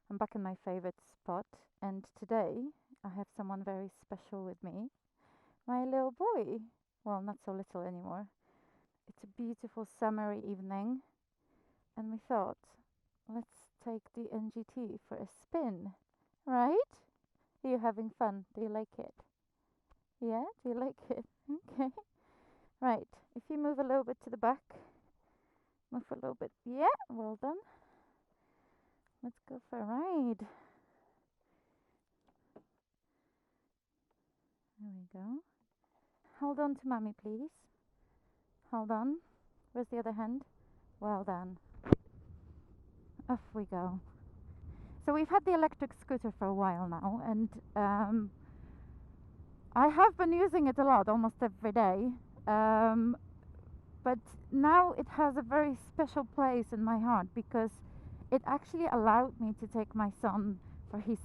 I'm back in my favorite spot, and today I have someone very special with me. My little boy. Well, not so little anymore. It's a beautiful summery evening, and we thought, let's take the NGT for a spin, right? Are you having fun? Do you like it? Yeah? Do you like it? Okay. Right. If you move a little bit to the back, move a little bit. Yeah, well done. Let's go for a ride. There we go. Hold on to mommy, please. Hold on. Where's the other hand? Well done. Off we go. So we've had the electric scooter for a while now, and I have been using it a lot, almost every day. Um, but now it has a very special place in my heart because it actually allowed me to take my son for his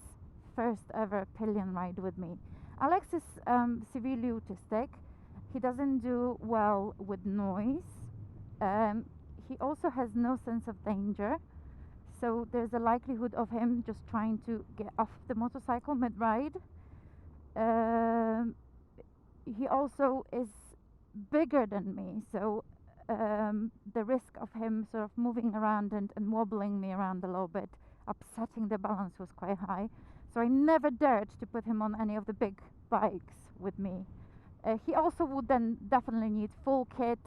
first ever pillion ride with me. Alex is severely autistic. He doesn't do well with noise. Um, he also has no sense of danger. So there's a likelihood of him just trying to get off the motorcycle mid-ride. Um, he also is bigger than me, so the risk of him sort of moving around and wobbling me around a little bit, upsetting the balance was quite high. So I never dared to put him on any of the big bikes with me. He also would then definitely need full kit,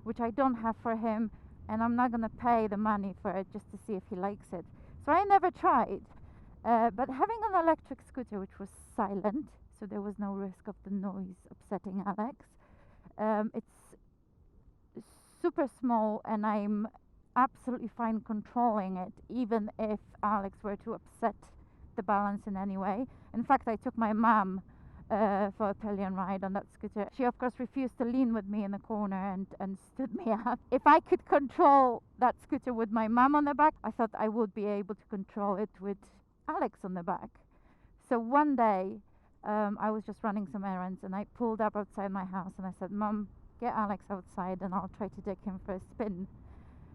which I don't have for him, and I'm not gonna pay the money for it just to see if he likes it. So I never tried. But having an electric scooter which was silent, so there was no risk of the noise upsetting Alex. It's super small, and I'm absolutely fine controlling it, even if Alex were to upset the balance in any way. In fact, I took my mum for a pillion ride on that scooter. She, of course, refused to lean with me in the corner and stood me up. If I could control that scooter with my mum on the back, I thought I would be able to control it with Alex on the back. So one day, I was just running some errands, and I pulled up outside my house and I said, Mum, get Alex outside and I'll try to take him for a spin.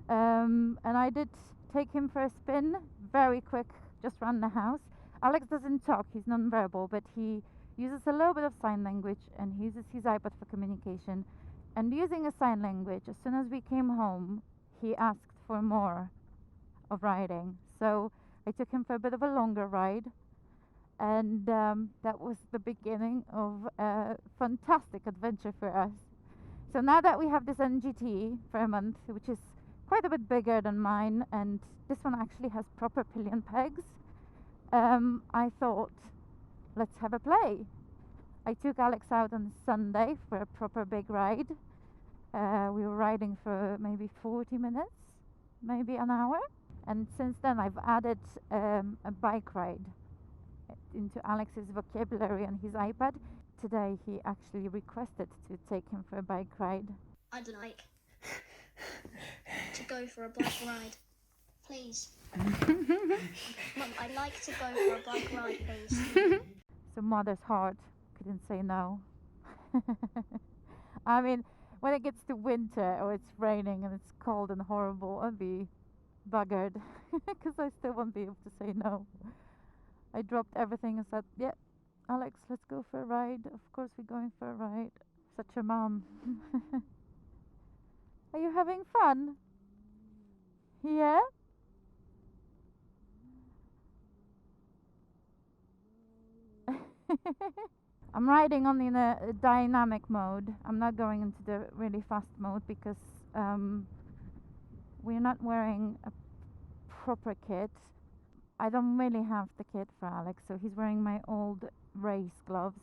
And I did take him for a spin, very quick, just run the house. Alex doesn't talk, he's non-verbal, but he uses a little bit of sign language, and he uses his iPad for communication. And using a sign language, as soon as we came home, he asked for more of riding. So I took him for a bit of a longer ride, and that was the beginning of a fantastic adventure for us. So now that we have this NGT for a month, which is quite a bit bigger than mine, and this one actually has proper pillion pegs, I thought, let's have a play. I took Alex out on Sunday for a proper big ride. We were riding for maybe 40 minutes, maybe an hour. And since then I've added a bike ride into Alex's vocabulary on his iPad. Today he actually requested to take him for a bike ride. I'd like to go for a bike ride, please. Mum, I'd like to go for a bike ride, please. So mother's heart couldn't say no. I mean, when it gets to winter or it's raining and it's cold and horrible, I'd be buggered because I still won't be able to say no. I dropped everything and said, yeah, Alex, let's go for a ride. Of course we're going for a ride. Such a mom. Are you having fun? Yeah? I'm riding only in a dynamic mode. I'm not going into the really fast mode because we're not wearing a proper kit. I don't really have the kit for Alex, so he's wearing my old race gloves,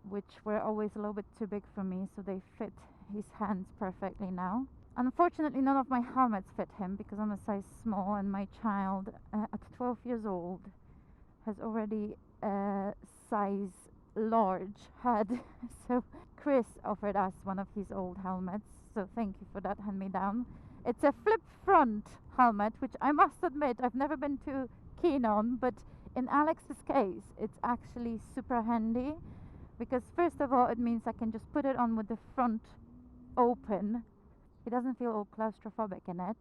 which were always a little bit too big for me, so they fit his hands perfectly now. Unfortunately, none of my helmets fit him because I'm a size small, and my child at 12 years old has already a size large head. So Chris offered us one of his old helmets, so thank you for that hand-me-down. It's a flip front helmet, which I must admit I've never been too keen on, but in Alex's case it's actually super handy because first of all it means I can just put it on with the front open. He doesn't feel all claustrophobic in it,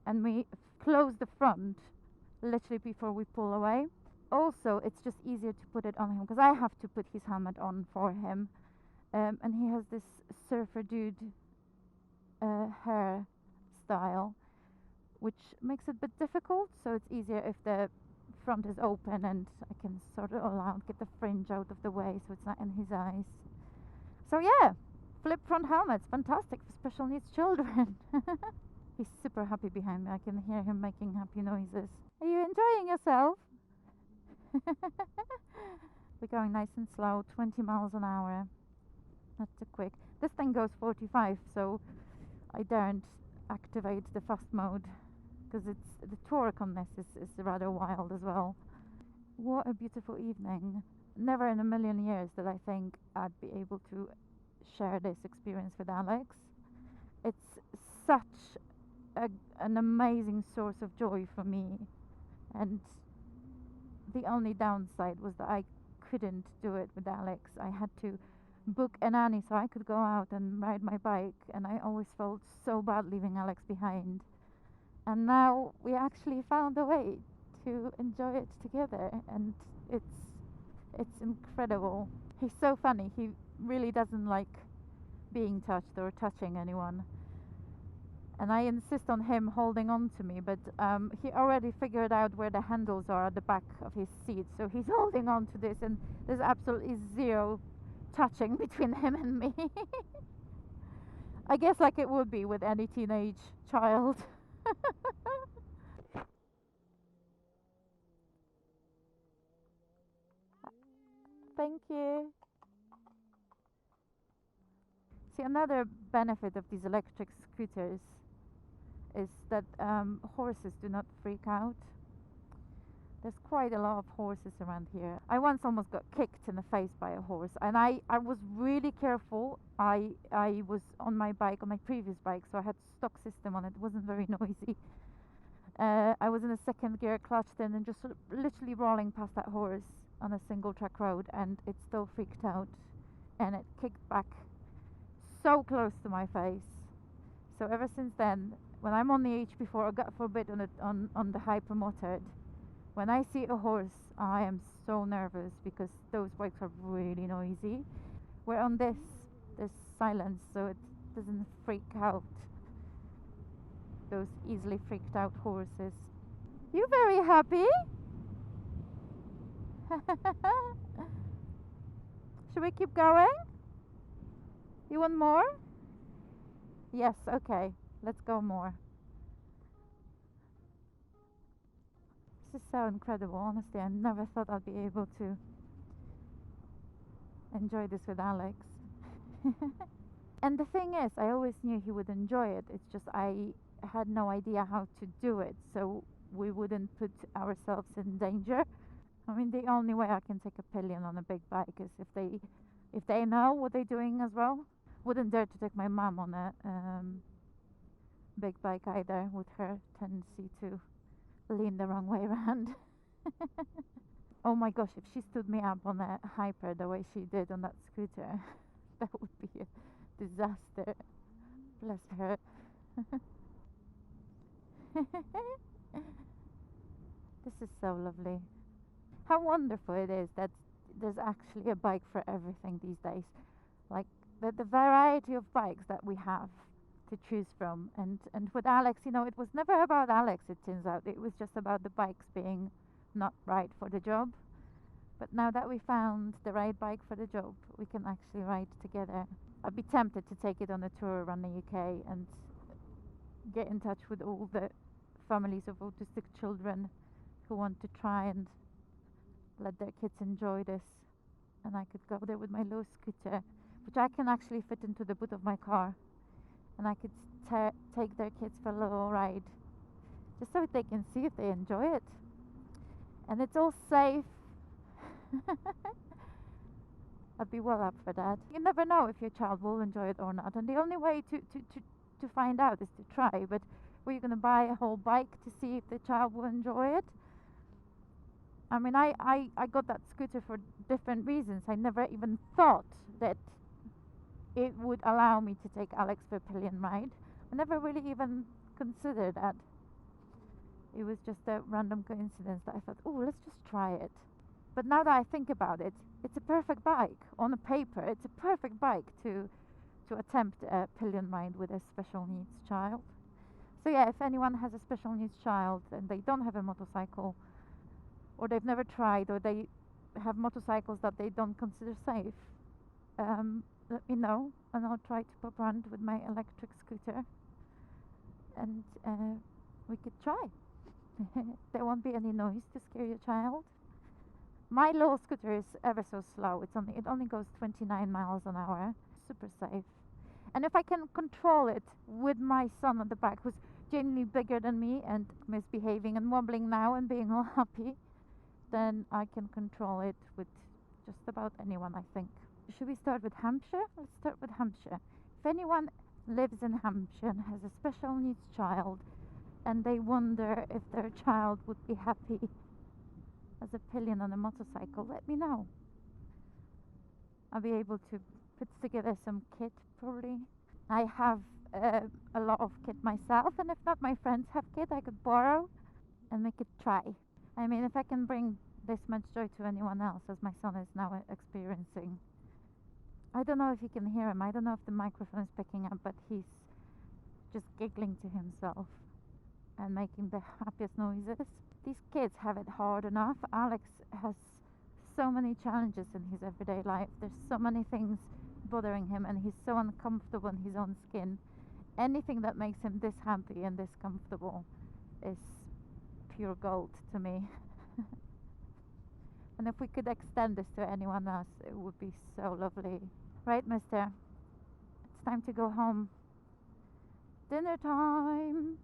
and we close the front literally before we pull away. Also, it's just easier to put it on him because I have to put his helmet on for him. And he has this surfer dude hair style, which makes it a bit difficult. So it's easier if the front is open and I can sort it all out, get the fringe out of the way so it's not in his eyes. So yeah, flip front helmets, fantastic for special needs children. He's super happy behind me. I can hear him making happy noises. Are you enjoying yourself? We're going nice and slow, 20 miles an hour. Not too quick. This thing goes 45, so I daren't activate the fast mode because the torque on this is rather wild as well. What a beautiful evening. Never in a million years did I think I'd be able to share this experience with Alex. It's such an amazing source of joy for me, and the only downside was that I couldn't do it with Alex. I had to book a nanny so I could go out and ride my bike, and I always felt so bad leaving Alex behind. And now we actually found a way to enjoy it together, and it's incredible. He's so funny. He really doesn't like being touched or touching anyone, and I insist on him holding on to me, but he already figured out where the handles are at the back of his seat, so he's holding on to this, and there's absolutely zero touching between him and me. I guess like it would be with any teenage child. Thank you. See, another benefit of these electric scooters is that horses do not freak out. There's quite a lot of horses around here. I once almost got kicked in the face by a horse, and I was really careful. I was on my bike, on my previous bike, so I had stock system on it. It wasn't very noisy. I was in a second gear, clutched in, and just sort of literally rolling past that horse on a single track road, and it still freaked out, and it kicked back so close to my face. So ever since then, when I'm on the HP4, or God forbid on the hypermotard, when I see a horse, I am so nervous because those bikes are really noisy. Where on this, there's silence, so it doesn't freak out those easily freaked out horses. You very happy? Should we keep going? You want more? Yes, okay. Let's go more. This is so incredible. Honestly, I never thought I'd be able to enjoy this with Alex. And the thing is, I always knew he would enjoy it. It's just I had no idea how to do it, so we wouldn't put ourselves in danger. I mean, the only way I can take a Pillion on a big bike is if they know what they're doing as well. Wouldn't dare to take my mum on a big bike either, with her tendency to lean the wrong way around. Oh my gosh, if she stood me up on a hyper the way she did on that scooter, that would be a disaster. Bless her. This is so lovely. How wonderful it is that there's actually a bike for everything these days. Like the variety of bikes that we have to choose from. And with Alex, you know, it was never about Alex, it turns out. It was just about the bikes being not right for the job. But now that we found the right bike for the job, we can actually ride together. I'd be tempted to take it on a tour around the UK and get in touch with all the families of autistic children who want to try and let their kids enjoy this. And I could go there with my little scooter, which I can actually fit into the boot of my car. And I could take their kids for a little ride, just so they can see if they enjoy it. And it's all safe. I'd be well up for that. You never know if your child will enjoy it or not, and the only way to find out is to try. But were you going to buy a whole bike to see if the child will enjoy it? I mean, I got that scooter for different reasons. I never even thought that it would allow me to take Alex for a Pillion ride. I never really even considered that. It was just a random coincidence that I thought, oh, let's just try it. But now that I think about it, it's a perfect bike. On a paper, it's a perfect bike to attempt a pillion ride with a special needs child. So yeah, if anyone has a special needs child and they don't have a motorcycle, or they've never tried, or they have motorcycles that they don't consider safe, let me know and I'll try to pop around with my electric scooter and we could try. There won't be any noise to scare your child. My little scooter is ever so slow. It only goes 29 miles an hour. Super safe. And if I can control it with my son on the back, who's genuinely bigger than me and misbehaving and wobbling now and being all happy, then I can control it with just about anyone, I think. Should we start with Hampshire? Let's start with Hampshire. If anyone lives in Hampshire and has a special needs child and they wonder if their child would be happy as a pillion on a motorcycle, let me know. I'll be able to put together some kit, probably. I have a lot of kit myself, and if not my friends have kit, I could borrow and make it try. I mean, if I can bring this much joy to anyone else, as my son is now experiencing. I don't know if you can hear him. I don't know if the microphone is picking up, but he's just giggling to himself and making the happiest noises. These kids have it hard enough. Alex has so many challenges in his everyday life. There's so many things bothering him, and he's so uncomfortable in his own skin. Anything that makes him this happy and this comfortable is pure gold to me. And if we could extend this to anyone else, it would be so lovely. Right, mister? It's time to go home. Dinner time!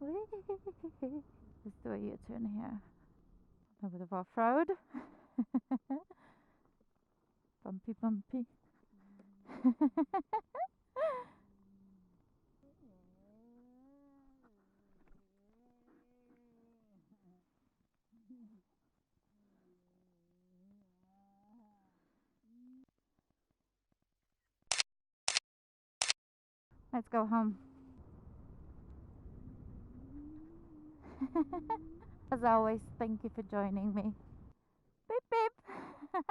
Let's do a U-turn here. A bit of off-road. Bumpy, bumpy. Let's go home. As always, thank you for joining me. Beep beep.